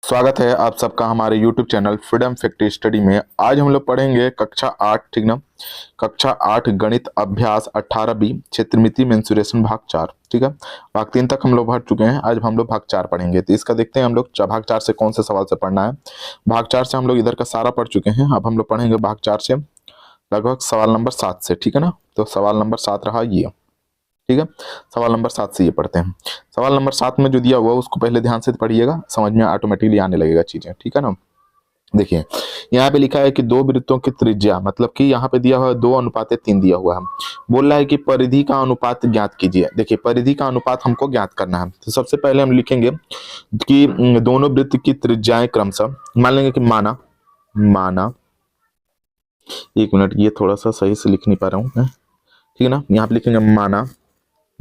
स्वागत है आप सबका हमारे YouTube channel freedom factory study में। आज हम लोग पढ़ेंगे कक्षा 8, ठीक ना। कक्षा 8 गणित अभ्यास 18B क्षेत्रमिति मेंसुरेशन भाग 4, ठीक है। भाग 3 तक हम लोग पढ़ चुके हैं, आज हम लोग भाग 4 पढ़ेंगे। तो इसका देखते हैं हम लोग भाग 4 से कौन से सवाल से पढ़ना है। भाग 4 से हम लोग इधर का सारा पढ़ चुके हैं, अब हम लोग पढ़ेंगे भाग 4 से लगभग सवाल नंबर 7 से, ठीक है ना। तो सवाल नंबर 7 रहा ये, ठीक है। सवाल नंबर 7 से ये पढ़ते हैं। सवाल नंबर 7 में जो दिया हुआ उसको पहले ध्यान से पढ़िएगा, समझ में ऑटोमेटिकली आने लगेगा चीजें, ठीक है ना। देखिए यहाँ पे लिखा है कि दो वृत्तों की त्रिज्या, मतलब कि यहाँ पे दिया हुआ है 2:3 दिया हुआ है। बोल रहा है कि परिधि का अनुपात ज्ञात कीजिए। देखिए परिधि का अनुपात हमको ज्ञात करना है, तो सबसे पहले हम लिखेंगे कि दोनों वृत्त की त्रिज्याएं क्रमशः, मान लेंगे कि माना एक मिनट, ये थोड़ा सा सही से लिख नहीं पा रहा हूँ मैं, ठीक है ना। यहाँ पे लिखेंगे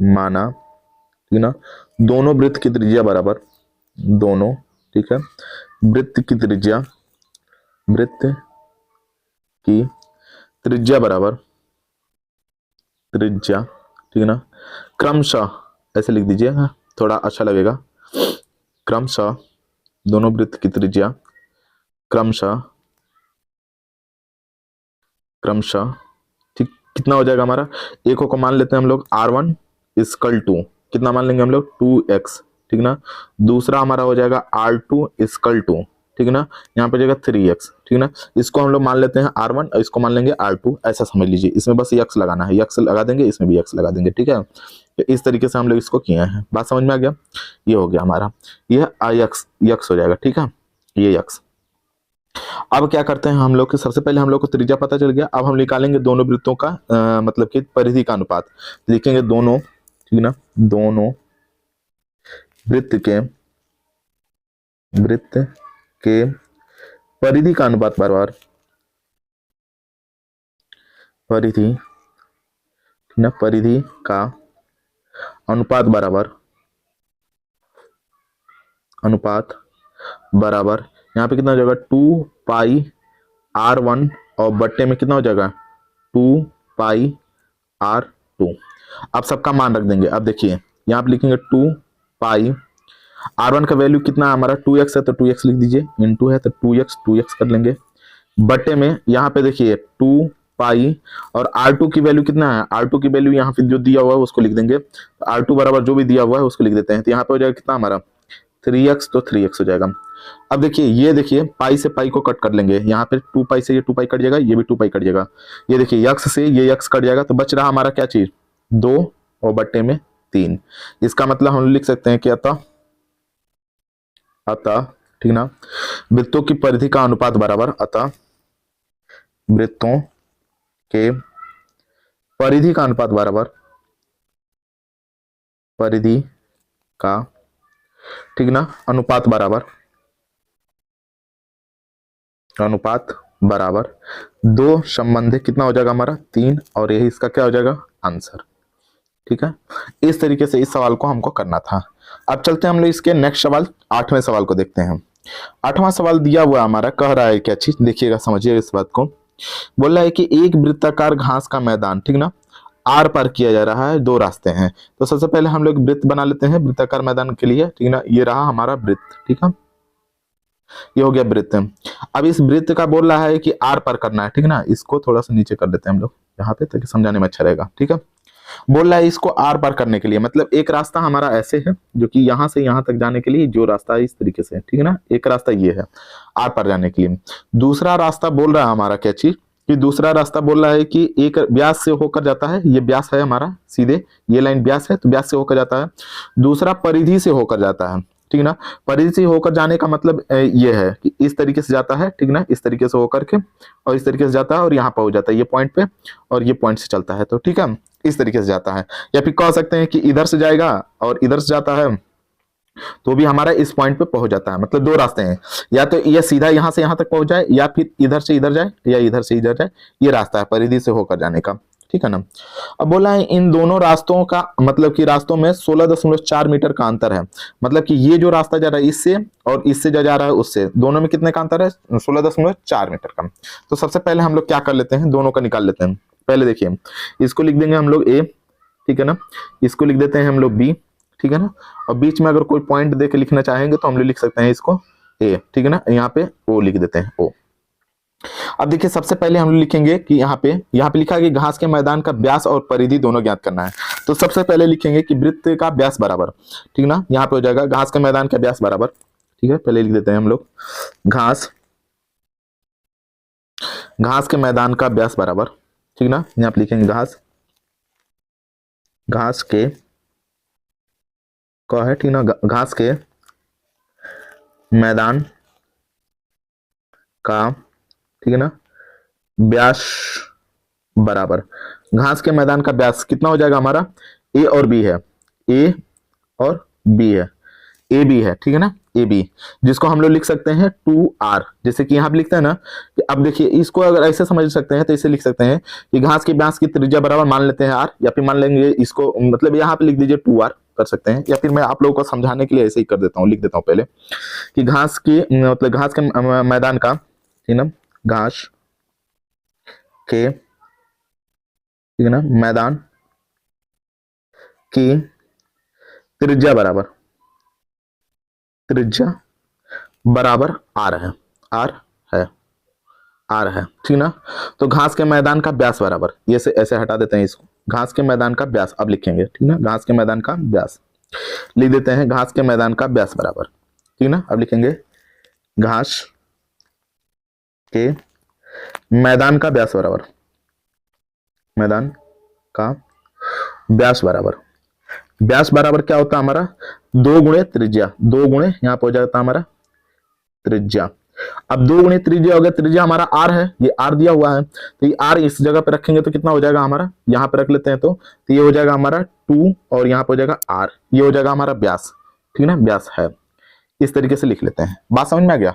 माना, ठीक है ना। दोनों वृत्त की त्रिज्या बराबर, दोनों, ठीक है, वृत्त की त्रिज्या बराबर त्रिज्या, ठीक है ना। क्रमशः ऐसे लिख दीजिए, थोड़ा अच्छा लगेगा। क्रमशः दोनों वृत्त की त्रिज्या क्रमशः, ठीक। कितना हो जाएगा हमारा, एक को मान लेते हैं हम लोग R1 इक्वल टू, कितना मान लेंगे हम लोग 2x, ठीक ना। दूसरा हमारा हो जाएगा R2 इक्वल टू, ठीक है ना, यहाँ पे जाएगा 3x, ठीक है ना। इसको हम लोग मान लेते हैं R1 और इसको मान लेंगे R2, ऐसा समझ लीजिए। इसमें बस x लगाना है, x लगा देंगे, इसमें भी x लगा देंगे, ठीक है। तो इस तरीके से हम लोग इसको किए हैं, बात समझ में आ गया। ये हो गया हमारा, यह x हो जाएगा, ठीक है, ये x। अब क्या करते हैं हम लोग कि सबसे पहले हम लोग को त्रिज्या पता चल गया, अब हम निकालेंगे दोनों वृत्तों का मतलब कि परिधि का अनुपात। लिखेंगे दोनों, ठीक ना, दोनों वृत्त के परिधि का अनुपात बराबर परिधि का अनुपात बराबर यहाँ पे कितना हो जाएगा 2πr1 और बट्टे में कितना हो जाएगा 2πr2। अब सबका मान रख देंगे। अब देखिए यहाँ पे लिखेंगे 2π, R1 का वैल्यू कितना है हमारा 2x है, तो 2x लिख दीजिए, इनटू है तो 2x कर लेंगे, बट्टे में यहाँ पे देखिए 2π और R2 की वैल्यू कितना है, R2 की वैल्यू यहाँ पे जो दिया हुआ है उसको लिख देंगे, R2 बराबर जो भी दिया हुआ है उसको लिख देते हैं। तो यहाँ पे हो जाएगा कितना हमारा 3x, तो 3x हो जाएगा। अब देखिए ये देखिए पाई से पाई को कट कर लेंगे, यहाँ पे 2π से ये 2π कट जाएगा, ये भी 2π कट जाएगा। ये देखिए x से ये x कट जाएगा, तो बच रहा हमारा क्या चीज 2 और बट्टे में 3। इसका मतलब हम लिख सकते हैं कि अतः, ठीक ना, वृत्तों की परिधि का अनुपात बराबर, अतः वृत्तों के परिधि का अनुपात बराबर परिधि का, ठीक ना, अनुपात बराबर दो संबंधित, कितना हो जाएगा हमारा 3, और यही इसका क्या हो जाएगा आंसर, ठीक है। इस तरीके से इस सवाल को हमको करना था। अब चलते हैं हम लोग इसके नेक्स्ट सवाल 8वें सवाल को देखते हैं। 8वां सवाल दिया हुआ हमारा, कह रहा है क्या चीज, देखिएगा समझिएगा इस बात को। बोल रहा है कि एक वृत्ताकार घास का मैदान, ठीक ना, आर पार किया जा रहा है, 2 रास्ते हैं। तो सबसे पहले हम लोग वृत्त बना लेते हैं वृत्ताकार मैदान के लिए, ठीक ना। ये रहा हमारा वृत्त, ठीक है, ये हो गया वृत्त। अब इस वृत्त का बोल रहा है कि आर पार करना है, ठीक ना। इसको थोड़ा सा नीचे कर देते हैं हम लोग यहाँ पे, ताकि समझाने में अच्छा रहेगा, ठीक है। बोल रहा है इसको आर पार करने के लिए, मतलब एक रास्ता हमारा ऐसे है जो कि यहां से यहां तक जाने के लिए जो रास्ता है इस तरीके से, ठीक है ना, एक रास्ता ये है आर पार जाने के लिए। दूसरा रास्ता बोल रहा है हमारा क्या चीज, कि दूसरा रास्ता बोल रहा है कि एक व्यास से होकर जाता है, ये व्यास है हमारा, सीधे ये लाइन व्यास है, तो व्यास से होकर जाता है। दूसरा परिधि से होकर जाता है, ठीक ना। परिधि से होकर जाने का मतलब ये है कि इस तरीके से जाता है, ठीक ना, इस तरीके से होकर के और इस तरीके से जाता है और यहाँ पर हो जाता है ये पॉइंट पे, और ये पॉइंट से चलता है, तो ठीक है, इस तरीके से जाता है। या फिर कह सकते हैं कि इधर से जाएगा और इधर से जाता है, तो भी हमारा इस पॉइंट पे पहुंच जाता है। मतलब 2 रास्ते हैं, या तो ये सीधा यहां से यहां तक पहुंच जाए, या फिर इधर से इधर जाए, या इधर से इधर जाए, ये रास्ता है परिधि से होकर जाने का, ठीक है ना। अब बोला है इन दोनों रास्तों का मतलब कि रास्तों में 16.4 मीटर का अंतर है। मतलब कि ये जो रास्ता जा रहा है इससे और इससे जो जा रहा है उससे, दोनों में कितने का अंतर है 16.4 मीटर का। तो सबसे पहले हम लोग क्या कर लेते हैं, दोनों का निकाल लेते हैं। पहले देखिए इसको लिख देंगे हम लोग ए, ठीक है ना, इसको लिख देते हैं हम लोग बी, ठीक है ना। और बीच में अगर कोई पॉइंट देके लिखना चाहेंगे तो हम लोग लिख सकते हैं इसको ए, ठीक है ना, यहाँ पे ओ लिख देते हैं ओ। अब देखिए सबसे पहले हम लिखेंगे कि यहाँ पे लिखा है कि घास के मैदान का व्यास और परिधि दोनों ज्ञात करना है। तो सबसे पहले लिखेंगे कि वृत्त का व्यास बराबर, ठीक ना, यहाँ पे हो जाएगा घास के मैदान का व्यास बराबर, ठीक है, पहले लिख देते हैं हम लोग घास के मैदान का व्यास बराबर, ठीक ना, यहाँ पे लिखेंगे घास के क्या है, ठीक ना, घास के मैदान का, ठीक है ना, व्यास बराबर, घास के मैदान का व्यास कितना हो जाएगा हमारा, ए और बी है, ए और बी है, ए बी है, ठीक है ना, ए बी, जिसको हम लोग लिख सकते हैं 2r, जैसे कि यहाँ पे लिखते हैं ना कि अब देखिए इसको अगर ऐसे समझ सकते हैं तो इसे लिख सकते हैं कि घास के व्यास की त्रिज्या बराबर मान लेते हैं r, या फिर मान लेंगे इसको, मतलब यहाँ पे लिख दीजिए 2r कर सकते हैं, या फिर मैं आप लोगों को समझाने के लिए ऐसे ही कर देता हूँ, लिख देता हूँ पहले कि घास की मतलब घास के मैदान का, ठीक ना, घास के, ठीक है ना, मैदान की त्रिज्या बराबर आर है, ठीक ना। तो घास के मैदान का व्यास बराबर, ये से ऐसे हटा देते हैं इसको, घास के मैदान का व्यास अब लिखेंगे, ठीक ना, घास के मैदान का व्यास लिख देते हैं, घास के मैदान का व्यास बराबर, ठीक ना, अब लिखेंगे घास के मैदान का व्यास बराबर, मैदान का व्यास बराबर क्या होता है हमारा, 2 गुणे त्रिज्या, 2 गुणे यहाँ पे हो जाता है हमारा त्रिज्या। अब 2 गुणे त्रिज्या हो गया, त्रिज्या हमारा आर है, ये आर दिया हुआ है, तो ये आर इस जगह पे रखेंगे तो कितना हो जाएगा हमारा, यहाँ पे रख लेते हैं तो ये हो जाएगा हमारा 2 और यहाँ पे हो जाएगा आर, ये हो जाएगा हमारा व्यास, ठीक है ना, व्यास है, इस तरीके से लिख लेते हैं, बात समझ में आ गया।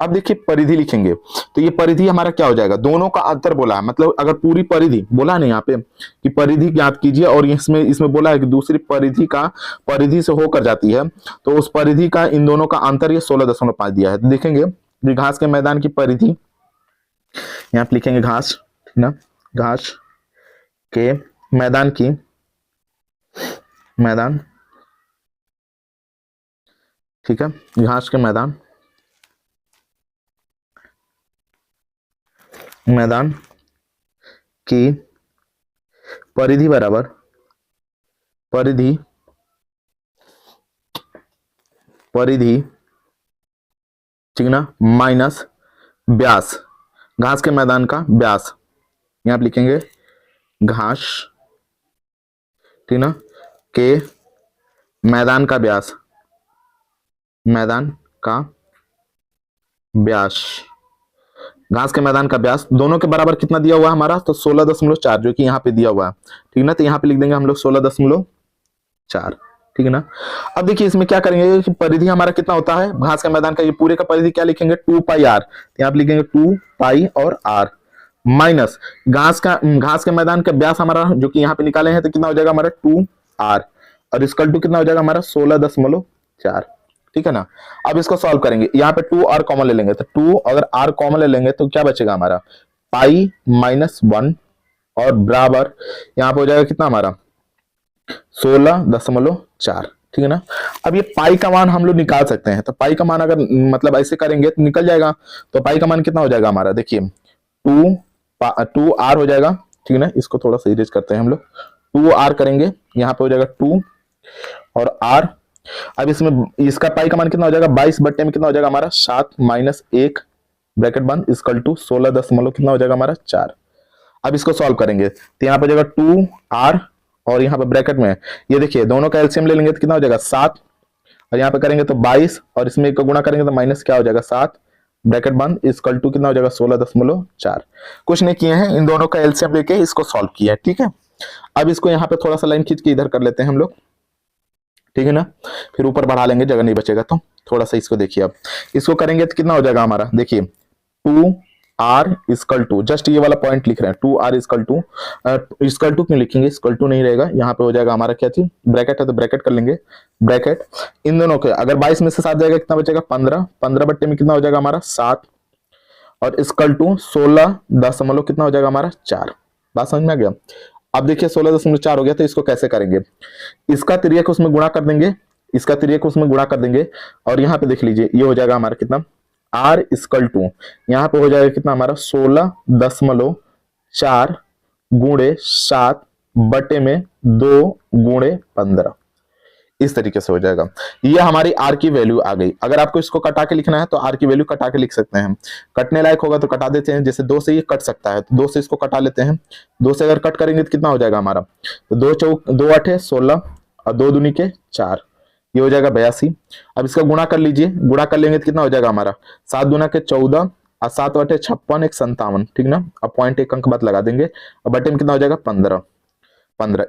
अब देखिए परिधि लिखेंगे, तो ये परिधि हमारा क्या हो जाएगा, दोनों का अंतर बोला है, मतलब अगर पूरी परिधि बोला नहीं यहाँ पे कि परिधि ज्ञात कीजिए, और इसमें बोला है कि दूसरी परिधि से होकर जाती है, तो उस परिधि का इन दोनों का अंतर ये 16.5 दिया है। तो देखेंगे घास के मैदान की परिधि, यहाँ पे लिखेंगे घास, ठीक ना, घास के मैदान की, ठीक है, घास के मैदान की परिधि बराबर, परिधि ठीक ना, माइनस व्यास, घास के मैदान का व्यास, यहां पे लिखेंगे घास, ठीक ना, के मैदान का व्यास, घास के मैदान का व्यास दोनों के बराबर कितना दिया हुआ है हमारा, तो 16.4 जो कि यहाँ पे दिया हुआ है, ठीक ना, तो यहाँ पे लिख देंगे हम लोग 16.4, ठीक है ना। अब देखिए इसमें क्या करेंगे कि परिधि हमारा कितना होता है घास के मैदान का, ये पूरे का परिधि क्या लिखेंगे 2 पाई आर, तो यहाँ पे लिखेंगे 2 पाई और आर, माइनस घास के मैदान का व्यास हमारा जो कि यहाँ पे निकाले हैं, तो कितना हो जाएगा हमारा 2 आर, और इसकल टू कितना हो जाएगा हमारा 16.4, ठीक है ना। अब इसको सॉल्व करेंगे, यहाँ पे 2 आर कॉमन ले लेंगे, तो 2 अगर आर कॉमन ले लेंगे तो क्या बचेगा हमारा पाई माइनस 1 और बराबर यहाँ पे हो जाएगा कितना हमारा 16.4, ठीक है ना। अब ये पाई का मान हम लोग निकाल सकते हैं, तो पाई का मान अगर मतलब ऐसे करेंगे तो निकल जाएगा, तो पाई का मान कितना हो जाएगा हमारा, देखिए 2 आर हो जाएगा, ठीक है ना, इसको थोड़ा सा इरेज करते हैं हम लोग, 2 आर करेंगे, यहाँ पे हो जाएगा 2 और आर। अब इसमें इसका पाई का मान कितना हो जाएगा 22 बट्टे में कितना हो जाएगा हमारा 7 माइनस 1 ब्रैकेट बंद इक्वल टू 16 कितना हो जाएगा हमारा 4। अब इसको सॉल्व करेंगे तो यहाँ पे हो जाएगा 2 आर और यहाँ पे ब्रैकेट में ये देखिए दोनों का एलसीएम ले लेंगे तो कितना हो जाएगा 7 और यहाँ पे करेंगे तो 22 और इसमें एक का गुणा करेंगे तो माइनस क्या हो जाएगा 7 ब्रैकेट बंद इक्वल टू कितना हो जाएगा 16.4। कुछ नहीं किए हैं, इन दोनों का एलसीएम लेके इसको सॉल्व किया है, ठीक है। अब इसको यहाँ पे थोड़ा सा लाइन खींच के इधर कर लेते हैं हम लोग, ठीक है ना, फिर ऊपर बढ़ा लेंगे जगह नहीं बचेगा तो थोड़ा सा इसको देखिए। अब इसको करेंगे तो कितना हो जाएगा हमारा, देखिए 2 आर इक्वल टू, जस्ट ये वाला पॉइंट लिख रहे हैं 2 आर इक्वल टू क्यों लिखेंगे, इक्वल टू नहीं रहेगा, यहाँ पे हो जाएगा हमारा क्या चीज ब्रैकेट है तो ब्रैकेट कर लेंगे, ब्रैकेट इन दोनों के अगर 22 में से 7 जाएगा कितना बचेगा 15 बट्टे में कितना हो जाएगा हमारा 7 और इक्वल टू 16 कितना हो जाएगा हमारा 4। बात समझ में आ गया। अब देखिए 16.4 हो गया, तो इसको कैसे करेंगे, इसका तिर्यक उसमें गुणा कर देंगे इसका तिर्यक उसमें गुणा कर देंगे और यहाँ पे देख लीजिए ये हो जाएगा हमारा कितना r इक्वल टू यहाँ पे हो जाएगा कितना हमारा 16.4 गुणे 7 बटे में 2 गुणे 15, इस तरीके से हो जाएगा। ये हमारी r की वैल्यू आ गई। अगर आपको इसको कटा के लिखना है तो r की वैल्यू कटा के लिख सकते हैं, कटने लायक होगा तो कटा देते हैं। जैसे 2 से ये कट सकता है तो 2 से इसको कटा लेते हैं। 2 से अगर कट करेंगे तो कितना हो जाएगा हमारा, तो 2 8 16 और 2 दूनी के 4, ये हो जाएगा 82। अब इसका गुणा कर लीजिए, गुणा कर लेंगे तो कितना हो जाएगा हमारा 7 दूना के 14 और 7 8 56 एक 57, ठीक ना। अब पॉइंट एक अंक बाद लगा देंगे और बटे में कितना हो जाएगा 15।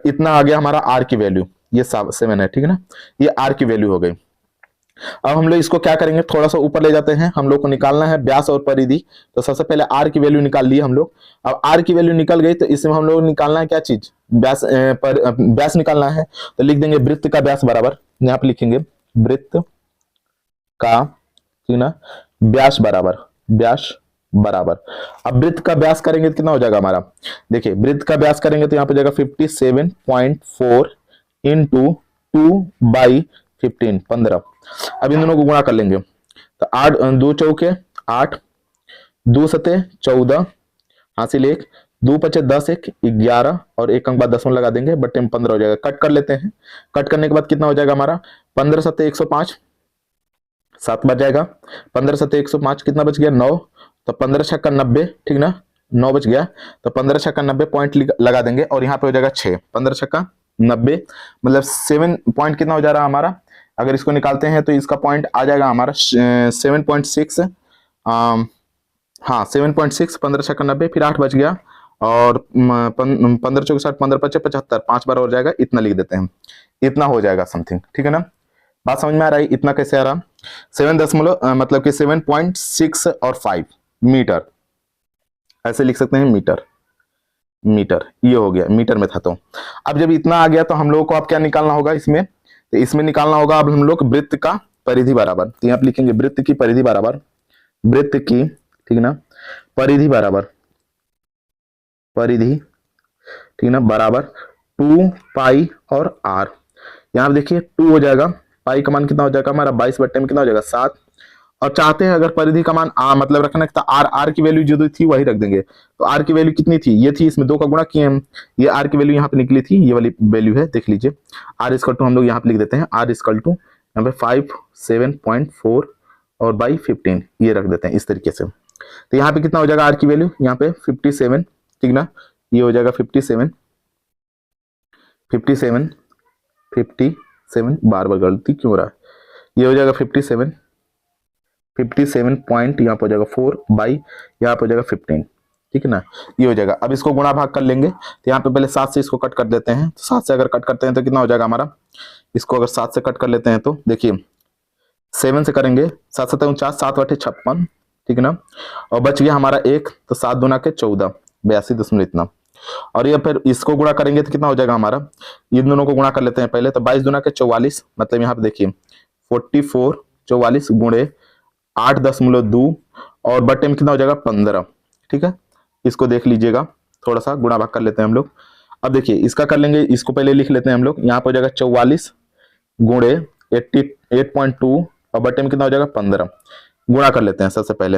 इतना आ गया हमारा r की वैल्यू, ये 7 है, ठीक है ना। ये r की वैल्यू हो गई। अब हम लोग इसको क्या करेंगे, थोड़ा सा ऊपर ले जाते हैं। हम लोग को निकालना है व्यास और परिधि। तो सबसे पहले r की वैल्यू निकाल ली हम लोग। अब r की वैल्यू निकल गई तो इसमें हम लोग निकालना है क्या चीज, व्यास निकालना है। तो लिख देंगे वृत्त का व्यास बराबर, यहाँ पे लिखेंगे वृत्त का, ठीक ना, व्यास बराबर। अब वृत्त का व्यास करेंगे तो कितना हो जाएगा हमारा, देखिए वृत्त का व्यास करेंगे तो यहाँ पे जाएगा 57.4 इंटू 2/15 15। अब इन दोनों को गुणा कर लेंगे तो 8 2 चौके 8, 2 सते 14, हासिल 1, 2 पचे 10 1 11 और एक अंक बाद 10 लगा देंगे, बट्टे में 15 हो जाएगा। कट कर लेते हैं, कट करने के बाद कितना हो जाएगा हमारा 15 सते 105, 7 बच जाएगा। 15 सते 105 कितना बच गया 9, तो 15 छक्का 90, ठीक ना, 9 बच गया। तो 15 छक्का 90 पॉइंट लगा देंगे और यहाँ पे हो जाएगा 6, 15 छक्का 90 मतलब 7 पॉइंट कितना हो जा रहा है हमारा, अगर इसको निकालते हैं तो इसका पॉइंट आ जाएगा हमारा 7.6, हाँ 7.6, 15 छक्का 90 फिर 8 बच गया और 15 चौक 60 15 पचे 75, 5 बार हो जाएगा, इतना लिख देते हैं, इतना हो जाएगा समथिंग, ठीक है ना। बात समझ में आ रहा है, इतना कैसे आ रहा, 7 दशमलव मतलब कि 7.6 और 5 मीटर, ऐसे लिख सकते हैं मीटर, ये हो गया, मीटर में था। तो अब जब इतना आ गया तो हम लोगों को अब क्या निकालना होगा इसमें, तो इसमें निकालना होगा अब हम लोग वृत्त का परिधि बराबर। तो यहाँ पे लिखेंगे वृत्त की परिधि बराबर, वृत्त की, ठीक ना, परिधि बराबर, परिधि, ठीक ना, बराबर 2 पाई और r। यहाँ पे देखिए 2 हो जाएगा, पाई का मान कितना हो जाएगा हमारा 22 बट्टे में कितना हो जाएगा 7। और चाहते हैं अगर परिधि का मान मतलब रखना था r की वैल्यू जो थी वही रख देंगे। तो r की वैल्यू कितनी थी, ये थी, इसमें 2 का गुणा किए हम, ये r की वैल्यू यहाँ पे निकली थी, ये वाली वैल्यू है, देख लीजिए। r इक्वल टू हम लोग यहाँ पे लिख देते हैं, r इक्वल टू यहाँ पे 57.4 और बाई 15 ये रख देते हैं इस तरीके से। तो यहाँ पे कितना हो जाएगा r की वैल्यू, यहाँ पे 57, ठीक ना, ये हो जाएगा 57 बार बार गलती क्यों हो रहा है, ये हो जाएगा 57 पॉइंट यहाँ पे हो जाएगा 4 बाई यहाँ पे हो जाएगा 15, ठीक है ना, ये हो जाएगा। अब इसको गुणा भाग कर लेंगे तो यहाँ पे पहले 7 से इसको कट कर देते हैं। तो 7 से अगर कट करते हैं तो कितना हो जाएगा हमारा, इसको अगर 7 से कट कर लेते हैं तो देखिए 7 से करेंगे 7 7 49, 7 8 56, ठीक है ना, और बच गया हमारा 1, तो 7 दूना के 14 82 दशमलव इतना। और ये फिर इसको गुणा करेंगे तो कितना हो जाएगा हमारा, इन दोनों को गुणा कर लेते हैं पहले। तो 22 दूना के 44 मतलब यहाँ पे देखिए 44 44 गुणे 8.2 और बटे में कितना हो जाएगा 15, ठीक है। इसको देख लीजिएगा, थोड़ा सा गुणा भाग कर लेते हैं हम लोग। अब देखिए इसका कर लेंगे, इसको पहले लिख लेते हैं हम लोग, यहाँ पे हो जाएगा 44 गुणे 88.2 और बटे में कितना हो जाएगा 15। गुणा कर लेते हैं सबसे पहले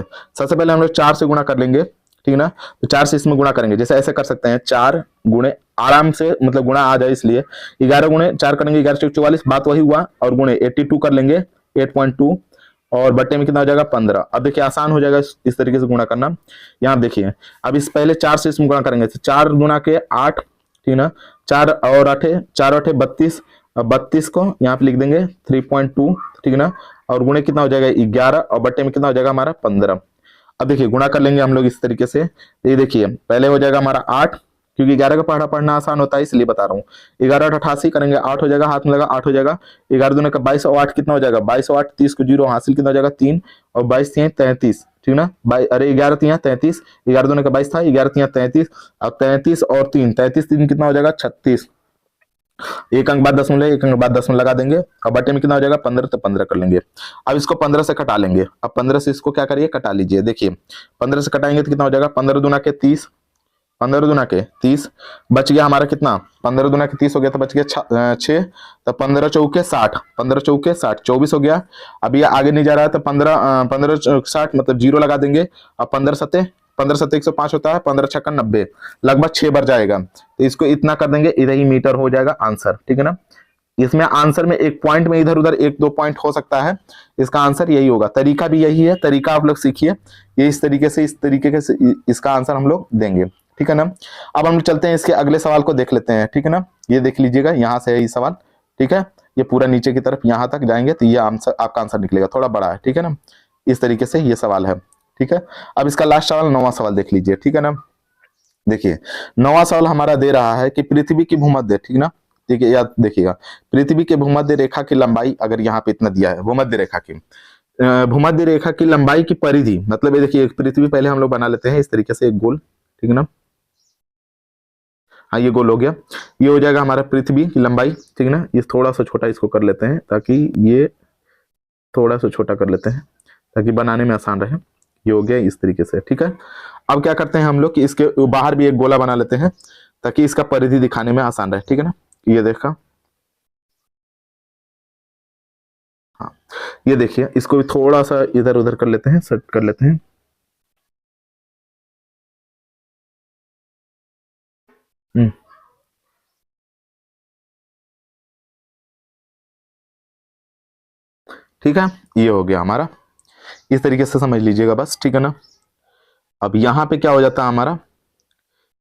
हम लोग 4 से गुणा कर लेंगे, ठीक ना। तो 4 से इसमें गुणा करेंगे, जैसे ऐसे कर सकते हैं 4 गुणे, आराम से मतलब गुणा आ जाए इसलिए 11 गुणे 4 करेंगे, 11 से 44 बात वही हुआ, और गुणे 82 कर लेंगे 8.2 और बट्टे में कितना हो जाएगा 15। अब देखिए आसान हो जाएगा इस तरीके से गुणा करना। यहाँ देखिए अब इस पहले 4 से इसमें गुणा करेंगे, तो 4 गुणा के 8, ठीक ना, 4 और 8 32, 32 को यहाँ पे लिख देंगे 3.2, ठीक ना, और गुणे कितना हो जाएगा 11 और बट्टे में कितना हो जाएगा हमारा 15। अब देखिए गुणा कर लेंगे हम लोग इस तरीके से। ये देखिए पहले हो जाएगा हमारा 8, क्योंकि 11 का पढ़ना आसान होता है इसलिए बता रहा हूँ। 11 8 88 करेंगे, 8 हो जाएगा, हाथ में लगा 8 हो जाएगा, 11 दूने का 22 और 8 कितना हो जाएगा 22 और 8 30 को 0 हासिल कितना हो जाएगा 3 और 22 3 33, ठीक ना, अरे 11 3 33, 11 दूने का 22 था, 11 3 33 और 33 और 3 33 3 कितना हो जाएगा 36, एक अंक बाद दशमलव, एक अंक बाद दशमलव लगा देंगे और बटे में कितना हो जाएगा 15, तो 15 कर लेंगे। अब इसको 15 से कटा लेंगे। अब 15 से इसको क्या करिए कटा लीजिए, देखिए 15 से कटाएंगे तो कितना हो जाएगा 15 दूना के 30, 15 दूना के 30, बच गया हमारा कितना, 15 दूना के 30 हो गया तो बच गया 6, तो 15 चौके 60, 15 चौके 60, 24 हो गया। अब ये आगे नहीं जा रहा है तो 15 60 मतलब जीरो लगा देंगे। अब 15 सत्ते 105 होता है, 15 छक्का 90, लगभग 6 बार जाएगा, तो इसको इतना कर देंगे, इधर ही मीटर हो जाएगा आंसर, ठीक है ना। इसमें आंसर में एक पॉइंट में इधर उधर 1-2 पॉइंट हो सकता है, इसका आंसर यही होगा। तरीका भी यही है, तरीका आप लोग सीखिए, ये इस तरीके से इसका आंसर हम लोग देंगे, ठीक है ना। अब हम लोग चलते हैं इसके अगले सवाल को देख लेते हैं, ठीक है ना। ये देख लीजिएगा, यहाँ से है ये सवाल, ठीक है, ये पूरा नीचे की तरफ यहाँ तक जाएंगे तो ये आंसर आपका आंसर निकलेगा, थोड़ा बड़ा है, ठीक है ना। इस तरीके से ये सवाल है, ठीक है। अब इसका लास्ट सवाल 9वां सवाल देख लीजिए, ठीक है ना। देखिए 9वां सवाल हमारा दे रहा है कि पृथ्वी की भूमध्य, ठीक ना, देखिए याद देखिएगा, पृथ्वी के भूमध्य रेखा की लंबाई अगर यहाँ पे इतना दिया है, भूमध्य रेखा की लंबाई की परिधि, मतलब ये देखिए पृथ्वी पहले हम लोग बना लेते हैं इस तरीके से एक गोल, ठीक है ना। हाँ ये गोल हो गया, ये हो जाएगा हमारा पृथ्वी की लंबाई, ठीक है ना। ये थोड़ा सा छोटा इसको कर लेते हैं ताकि ये थोड़ा सा छोटा कर लेते हैं ताकि बनाने में आसान रहे। ये हो गया इस तरीके से, ठीक है। अब क्या करते हैं हम लोग कि इसके बाहर भी एक गोला बना लेते हैं ताकि इसका परिधि दिखाने में आसान रहे, ठीक है ना। ये देखा, हाँ ये देखिए, इसको भी थोड़ा सा इधर उधर कर लेते हैं, सेट कर लेते हैं। ठीक है, ये हो गया हमारा, इस तरीके से समझ लीजिएगा बस, ठीक है ना। अब यहाँ पे क्या हो जाता है हमारा,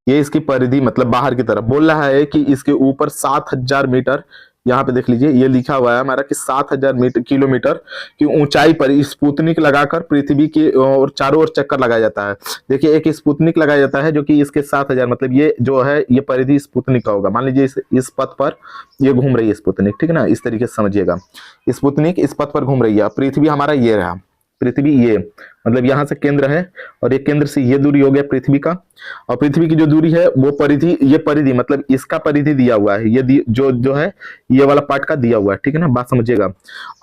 ये इसकी परिधि मतलब बाहर की तरफ बोल रहा है कि इसके ऊपर 7000 मीटर, यहाँ पे देख लीजिए ये लिखा हुआ है हमारा कि 7000 मीटर किलोमीटर की ऊंचाई पर स्पुतनिक लगाकर पृथ्वी की और चारों ओर चक्कर लगाया जाता है। देखिए एक स्पुतनिक लगाया जाता है जो कि इसके 7000 मतलब ये जो है ये परिधि स्पुतनिक का होगा। मान लीजिए इस पथ पर ये घूम रही है स्पुतनिक, ठीक है ना, इस तरीके से समझिएगा, स्पुतनिक इस पथ पर घूम रही है, पृथ्वी हमारा ये रहा, पृथ्वी ये मतलब यहाँ से केंद्र है और ये केंद्र से ये दूरी हो गया पृथ्वी का, और पृथ्वी की जो दूरी है वो परिधि, ये परिधि मतलब इसका परिधि दिया हुआ है, ये जो है ये वाला पार्ट का दिया हुआ है, ठीक है ना, बात समझिएगा।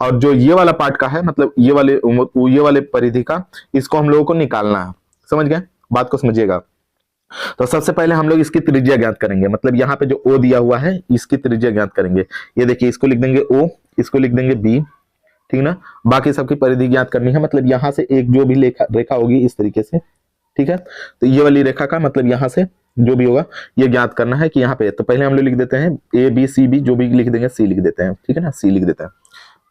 और जो ये वाला पार्ट का है मतलब ये वाले परिधि का, इसको हम लोगों को निकालना है, समझ गए, बात को समझिएगा। तो सबसे पहले हम लोग इसकी त्रिज्या ज्ञात करेंगे, मतलब यहाँ पे जो ओ दिया हुआ है इसकी त्रिज्या ज्ञात करेंगे। ये देखिए इसको लिख देंगे ओ, इसको लिख देंगे बी, ठीक ना। बाकी सबकी परिधि ज्ञात करनी है, मतलब यहां से एक जो भी रेखा होगी इस तरीके से, ठीक है, तो ये वाली रेखा का मतलब यहां से जो भी होगा ये ज्ञात करना है कि यहाँ पे, तो पहले हम लोग लिख देते हैं ए बी सी बी, जो भी लिख देंगे सी लिख देते हैं, ठीक है ना, सी लिख देते हैं,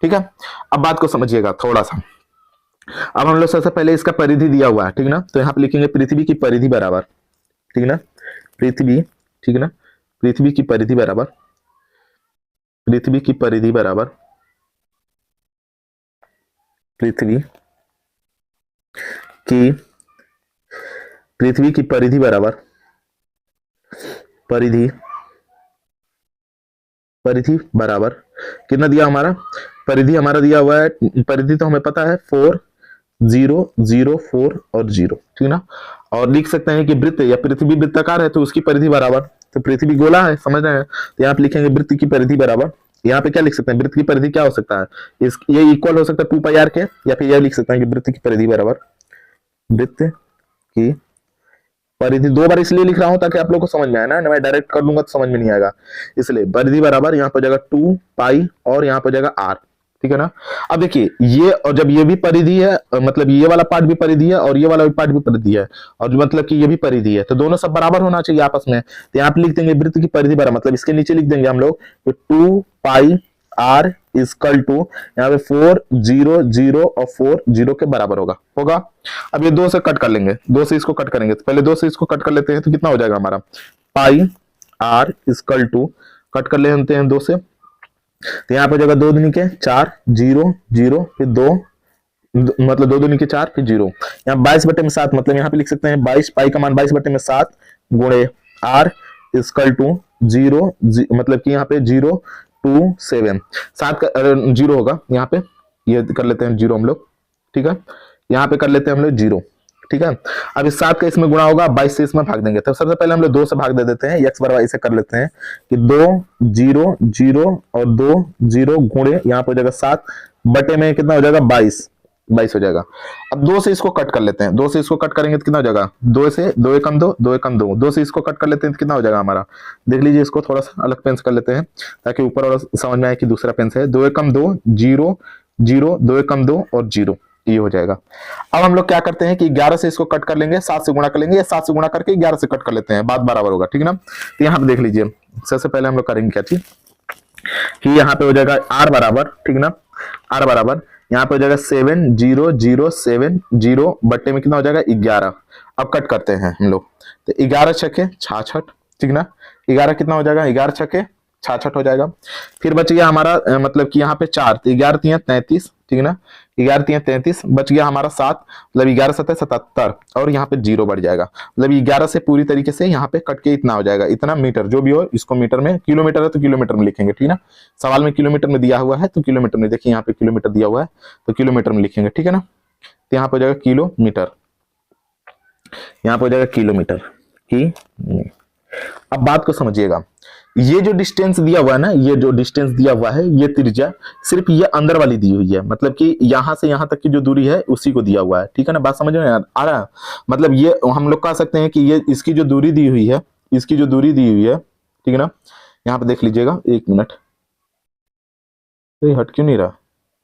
ठीक है। अब बात को समझिएगा थोड़ा सा, अब हम लोग सबसे पहले इसका परिधि दिया हुआ है, ठीक ना, तो यहाँ पे लिखेंगे पृथ्वी की परिधि बराबर, ठीक ना, पृथ्वी, ठीक ना, पृथ्वी की परिधि बराबर, पृथ्वी की परिधि बराबर पृथ्वी की परिधि बराबर परिधि बराबर कितना दिया हमारा, परिधि हमारा दिया हुआ है, परिधि तो हमें पता है 4 0 0 4 और 0, ठीक ना। और लिख सकते हैं कि वृत्त या पृथ्वी वृत्ताकार है तो उसकी परिधि बराबर, तो पृथ्वी गोला है, समझ रहे हैं, तो यहाँ पे लिखेंगे वृत्त की परिधि बराबर, यहाँ पे क्या लिख सकते हैं, वृत्त की परिधि क्या हो सकता है, ये इक्वल हो सकता है 2 पाई आर के, या फिर यह लिख सकते हैं कि वृत्त की परिधि बराबर, वृत्त की परिधि, 2 बार इसलिए लिख रहा हूं ताकि आप लोग को समझ में आए ना, मैं डायरेक्ट कर दूंगा तो समझ में नहीं आएगा, इसलिए परिधि बराबर यहाँ पर जाएगा 2 पाई और यहाँ पर जाएगा आर, ठीक है ना। अब देखिए ये, और जब ये भी परिधि है मतलब ये वाला पार्ट भी परिधि है और ये वाला पार्ट भी परिधि है, और मतलब कि ये भी परिधि है, तो दोनों सब बराबर होना चाहिए आपस में, तो यहाँ पे लिख देंगे वृत्त की परिधि बराबर, मतलब इसके नीचे लिख देंगे हम लोग 2 पाई आर इक्वल टू यहाँ पे 4 0 0 और 4 0 के बराबर होगा। अब ये 2 से कट कर लेंगे, 2 से इसको कट करेंगे, तो पहले 2 से इसको कट कर लेते हैं, तो कितना हो जाएगा हमारा, पाई आर इक्वल टू, कट कर लेते हैं 2 से, तो यहाँ पे जगह 2 दूनी के 4 0 0 फिर 2 मतलब 2 दूनी के 4 फिर 0, यहाँ 22/7 मतलब यहाँ पे लिख सकते हैं 22, पाई का मान 22/7 गुणे आर इक्वल टू 0 मतलब कि यहाँ पे 0 2 7 7 का 0 होगा, यहाँ पे ये कर लेते हैं 0 हम लोग, ठीक है, यहाँ पे कर लेते हैं हम लोग 0, ठीक है। अब इस 7 का इसमें गुणा होगा, 22 से इसमें भाग देंगे, तो सबसे पहले हम लोग 2 से भाग दे देते हैं, x बराबर इसे कर लेते हैं कि 2 0 0 और 2 0 गुणे यहाँ पे हो जाएगा 7 बटे में कितना हो जाएगा 22, 22 हो जाएगा। अब 2 से इसको कट कर लेते हैं, 2 से इसको कट करेंगे तो कितना हो जाएगा, 2 से 2 एकम 2, 2 एकम 2, 2 से इसको कट कर लेते हैं तो कितना हो जाएगा हमारा, देख लीजिए इसको थोड़ा सा अलग पेन से कर लेते हैं ताकि ऊपर और समझ में आए कि दूसरा पेन से है। 2 एकम 2 0 0, 2 एकम 2 और 0, ये हो जाएगा। अब हम लोग क्या करते हैं कि 11 से इसको कट कर लेंगे, 7 से गुणा कर लेंगे, या 7 से गुणा करके 11 से कट कर लेते हैं, बात बराबर होगा, ठीक है ना। तो यहाँ पे देख लीजिए, सबसे पहले हम लोग करेंगे क्या चीज कि यहाँ पे हो जाएगा r बराबर, ठीक ना, r बराबर यहाँ पे हो जाएगा 7 0 0 7 0 बट्टे में कितना हो जाएगा 11। अब कट करते हैं हम लोग, तो 11 छके 66, ठीक ना, 11 कितना हो जाएगा, 11 छके 66 हो जाएगा। फिर बच गया हमारा मतलब कि यहाँ पे 4, तो 11 3 33, ठीक है ना, 11 3 33, बच गया हमारा 7, मतलब 11 7 77, और यहाँ पे 0 बढ़ जाएगा, मतलब 11 से पूरी तरीके से यहाँ पे कट के इतना हो जाएगा, इतना मीटर जो भी हो, इसको मीटर में, किलोमीटर है तो किलोमीटर में लिखेंगे, ठीक है ना, सवाल में किलोमीटर में दिया हुआ है तो किलोमीटर में, देखिए यहाँ पे किलोमीटर दिया हुआ है तो किलोमीटर में लिखेंगे, ठीक है ना। तो यहाँ पे हो जाएगा किलोमीटर, यहाँ पे हो जाएगा किलोमीटर की। अब बात को समझिएगा, ये जो डिस्टेंस दिया हुआ है ना, ये जो डिस्टेंस दिया हुआ है, ये त्रिज्या सिर्फ ये अंदर वाली दी हुई है, मतलब कि यहां से यहां तक की जो दूरी है उसी को दिया हुआ है, ठीक है ना, बात समझ में आ रहा है। मतलब ये हम लोग कह सकते हैं कि ये इसकी जो दूरी दी हुई है, इसकी जो दूरी दी हुई है, ठीक है ना, यहाँ पे देख लीजिएगा, 1 मिनट, हट क्यों नहीं रहा,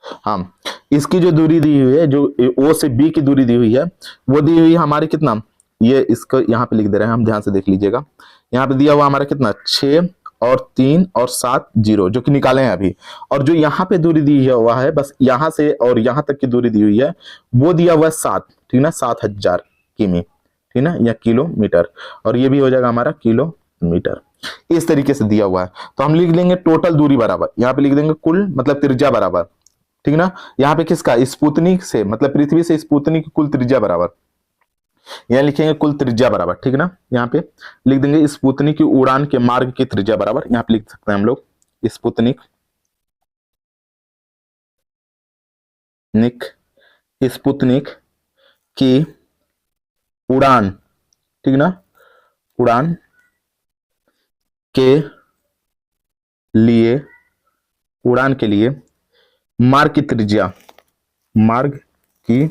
हाँ, इसकी जो दूरी दी हुई है, जो ओ से बी की दूरी दी हुई है, वो दी हुई है हमारी कितना, ये इसको यहाँ पे लिख दे रहे हैं हम, ध्यान से देख लीजिएगा, यहाँ पे दिया हुआ हमारा कितना 6 और 3 और 7 0 जो कि निकाले हैं अभी, और जो यहाँ पे दूरी दी हुआ है बस यहाँ से और यहाँ तक की दूरी दी हुई है वो दिया हुआ है 7, ठीक ना, 7000 किमी, ठीक ना, या किलोमीटर, और ये भी हो जाएगा हमारा किलोमीटर, इस तरीके से दिया हुआ है। तो हम लिख लेंगे टोटल दूरी बराबर, यहाँ पे लिख देंगे कुल मतलब त्रिज्या बराबर, ठीक ना, यहाँ पे किसका, स्पुतनिक से, मतलब पृथ्वी से स्पुतनिक की कुल त्रिज्या बराबर, यहाँ लिखेंगे कुल त्रिज्या बराबर, ठीक है ना, यहाँ पे लिख देंगे स्पुतनिक की उड़ान के मार्ग की त्रिज्या बराबर, यहाँ पे लिख सकते हैं हम लोग स्पुतनिक स्पुतनिक की उड़ान, ठीक ना, उड़ान के लिए, उड़ान के लिए मार्ग की त्रिज्या, मार्ग की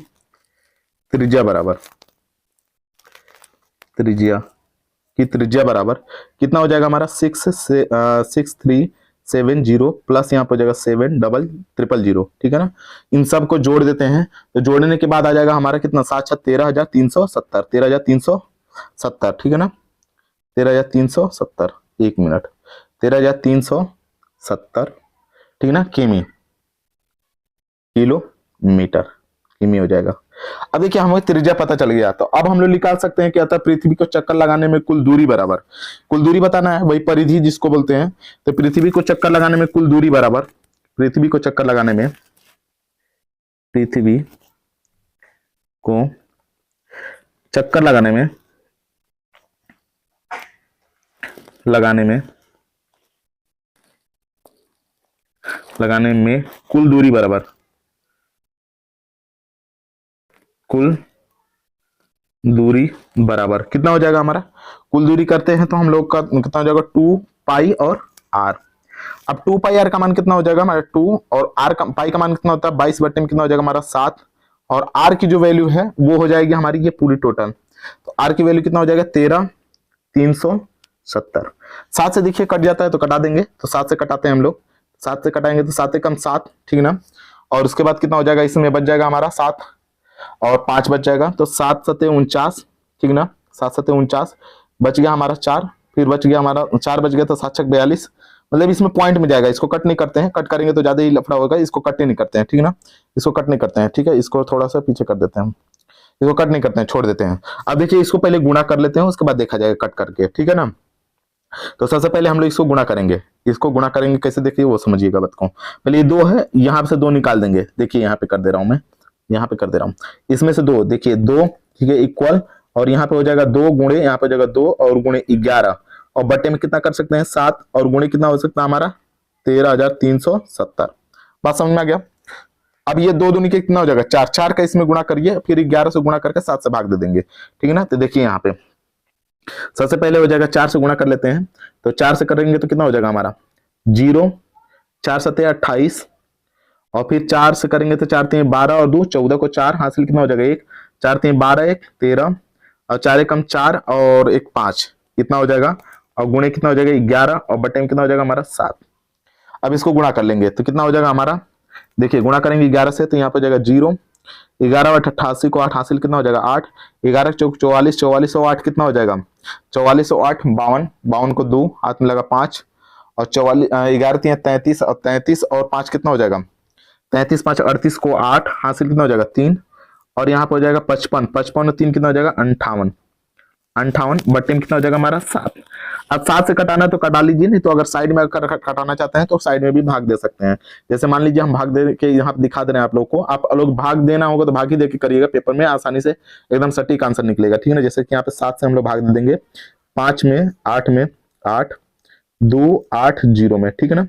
त्रिज्या बराबर, त्रिज्या की त्रिज्या बराबर कितना हो जाएगा हमारा 6370 प्लस यहाँ पर हो जाएगा 70000, ठीक है ना, इन सब को जोड़ देते हैं, तो जोड़ने के बाद आ जाएगा हमारा कितना 7 13,370, 13,370, ठीक है ना, 13,370, 1 मिनट, 13,370, ठीक है ना, किमी, किलोमीटर, किमी हो जाएगा। अब देखिए हमें त्रिज्या पता चल गया, तो अब हम लोग निकाल सकते हैं कि अतः पृथ्वी को चक्कर लगाने में कुल दूरी बराबर, कुल दूरी बताना है, वही परिधि जिसको बोलते हैं, तो पृथ्वी को चक्कर लगाने में कुल दूरी बराबर, पृथ्वी को चक्कर लगाने में, पृथ्वी को चक्कर लगाने में कुल दूरी बराबर, कुल दूरी बराबर कितना हो जाएगा हमारा, कुल दूरी करते हैं तो हम लोग का कितना हो जाएगा 2 पाई और r। अब 2 पाई r का मान कितना हो जाएगा हमारा 2, और r का पाई का मान कितना होता है 22 बट्टे में कितना हो जाएगा हमारा 7, और r की जो वैल्यू है वो हो जाएगी हमारी ये पूरी टोटल, तो r की वैल्यू कितना हो जाएगा 13,370। 7 से देखिए कट जाता है तो कटा देंगे, तो 7 से कटाते हैं हम लोग, 7 से कटाएंगे तो 7 कम 7, ठीक ना, और उसके बाद कितना हो जाएगा, इसमें बच जाएगा हमारा 7 और 5 बच जाएगा, तो 7 सते 49, ठीक ना, 7 सते 49, बच गया हमारा 4, फिर बच गया हमारा 4 बच गया तो 7 छक 42, मतलब इसमें पॉइंट में जाएगा, इसको कट नहीं करते हैं, कट करेंगे तो ज्यादा ही लफड़ा होगा, इसको कट नहीं करते हैं, ठीक है ना, इसको कट नहीं करते हैं, ठीक है, इसको थोड़ा सा पीछे कर देते हैं हम, इसको कट नहीं करते हैं, छोड़ देते हैं। अब देखिए इसको पहले गुणा कर लेते हैं, उसके बाद देखा जाएगा कट करके, ठीक है ना। तो सबसे पहले हम लोग इसको गुणा करेंगे, इसको गुणा करेंगे कैसे देखिए वो समझिएगा बात को, पहले ये 2 है, यहाँ से 2 निकाल देंगे, देखिए यहाँ पे कर दे रहा हूं मैं, यहाँ पे कर दे रहा हूं, इसमें से 2 देखिए 2, ठीक है, इक्वल, और यहाँ पे हो जाएगा 2 गुणे, यहाँ पे हो जाएगा 2 और गुणे 11, और बट्टे में कितना कर सकते हैं 7, और गुणे कितना हो सकता है हमारा 13,370, बात समझ में आ गया। अब ये 2 दूनी के कितना हो जाएगा 4, 4 का इसमें गुणा करिए, फिर 11 से गुणा करके 7 से भाग दे देंगे, ठीक है ना। तो देखिए यहाँ पे सबसे पहले हो जाएगा 4 से गुणा कर लेते हैं, तो 4 से करेंगे तो कितना हो जाएगा हमारा 0, 4 सते 28, और फिर 4 से करेंगे तो 4 3 12 और 2 14 को 4 हासिल कितना हो जाएगा 1, 4 3 12 1 13 और 4 एकम 4 और 1 5 कितना हो जाएगा, और गुणे कितना हो जाएगा 11 और बटे में कितना हो जाएगा हमारा 7। अब इसको गुणा कर लेंगे तो कितना हो जाएगा हमारा, देखिए गुणा करेंगे 11 से तो यहाँ पे हो जाएगा 0, 11 और 88 को 8 हासिल कितना हो जाएगा 8, 11 चौक 44, 44 और 8 कितना हो जाएगा 44 और 8 52, 52 को 2 हाथ में लगा 5 और 44 11 3 33 और 33 और 5 कितना हो जाएगा 33 5 38 को 8 हासिल कितना हो जाएगा 3 और यहाँ पे हो जाएगा 55, 55 और 3 कितना हो जाएगा 58, 58 बटे में कितना हो जाएगा हमारा 7। अब 7 से कटाना तो कटा लीजिए, नहीं तो अगर साइड में कटाना चाहते हैं तो साइड में भी भाग दे सकते हैं। जैसे मान लीजिए हम भाग दे के यहाँ पे दिखा दे रहे हैं आप लोग को, आप लोग भाग देना होगा तो भाग ही देके करिएगा, पेपर में आसानी से एकदम सटीक आंसर निकलेगा, ठीक है ना। जैसे कि यहाँ पे 7 से हम लोग भाग दे देंगे, 5 में 8 में 8 2 8 0 में, ठीक है ना।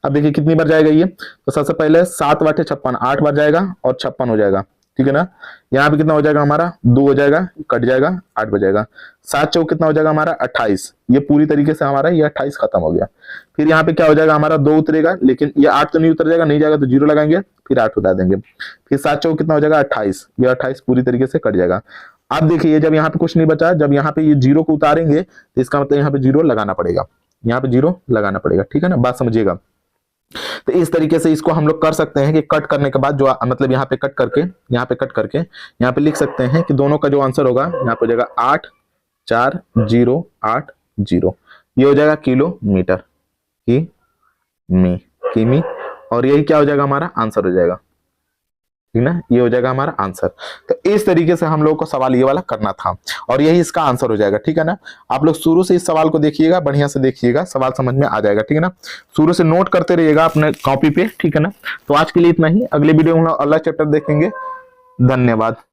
अब देखिए कितनी बार जाएगा ये, तो सबसे पहले 7 बाटे 56 8 बार जाएगा और 56 हो जाएगा, ठीक है ना। यहाँ पे कितना हो जाएगा हमारा 2 हो जाएगा, कट जाएगा 8 बचेगा, 7 चौक कितना हो जाएगा हमारा 28, ये पूरी तरीके से हमारा ये 28 खत्म हो गया। फिर यहाँ पे क्या हो जाएगा हमारा 2 उतरेगा, लेकिन ये 8 तो नहीं उतर जाएगा, नहीं जाएगा तो 0 लगाएंगे, फिर 8 उतार देंगे, फिर 7 चौक कितना हो जाएगा 28, ये 28 पूरी तरीके से कट जाएगा। अब देखिए जब यहाँ पे कुछ नहीं बचा, जब यहाँ पे ये 0 को उतारेंगे तो इसका मतलब यहाँ पे 0 लगाना पड़ेगा, यहाँ पे 0 लगाना पड़ेगा, ठीक है ना, बात समझिएगा। तो इस तरीके से इसको हम लोग कर सकते हैं कि कट करने के बाद जो मतलब यहाँ पे कट करके यहाँ पे लिख सकते हैं कि दोनों का जो आंसर होगा यहाँ पे हो जाएगा 8 4 0 8 0, ये हो जाएगा किलोमीटर किमी, और यही क्या हो जाएगा हमारा आंसर हो जाएगा, ठीक ना, ये हो जाएगा हमारा आंसर। तो इस तरीके से हम लोग को सवाल ये वाला करना था और यही इसका आंसर हो जाएगा, ठीक है ना। आप लोग शुरू से इस सवाल को देखिएगा, बढ़िया से देखिएगा, सवाल समझ में आ जाएगा, ठीक है ना। शुरू से नोट करते रहिएगा अपने कॉपी पे, ठीक है ना। तो आज के लिए इतना ही, अगले वीडियो में हम लोग अगला चैप्टर देखेंगे। धन्यवाद।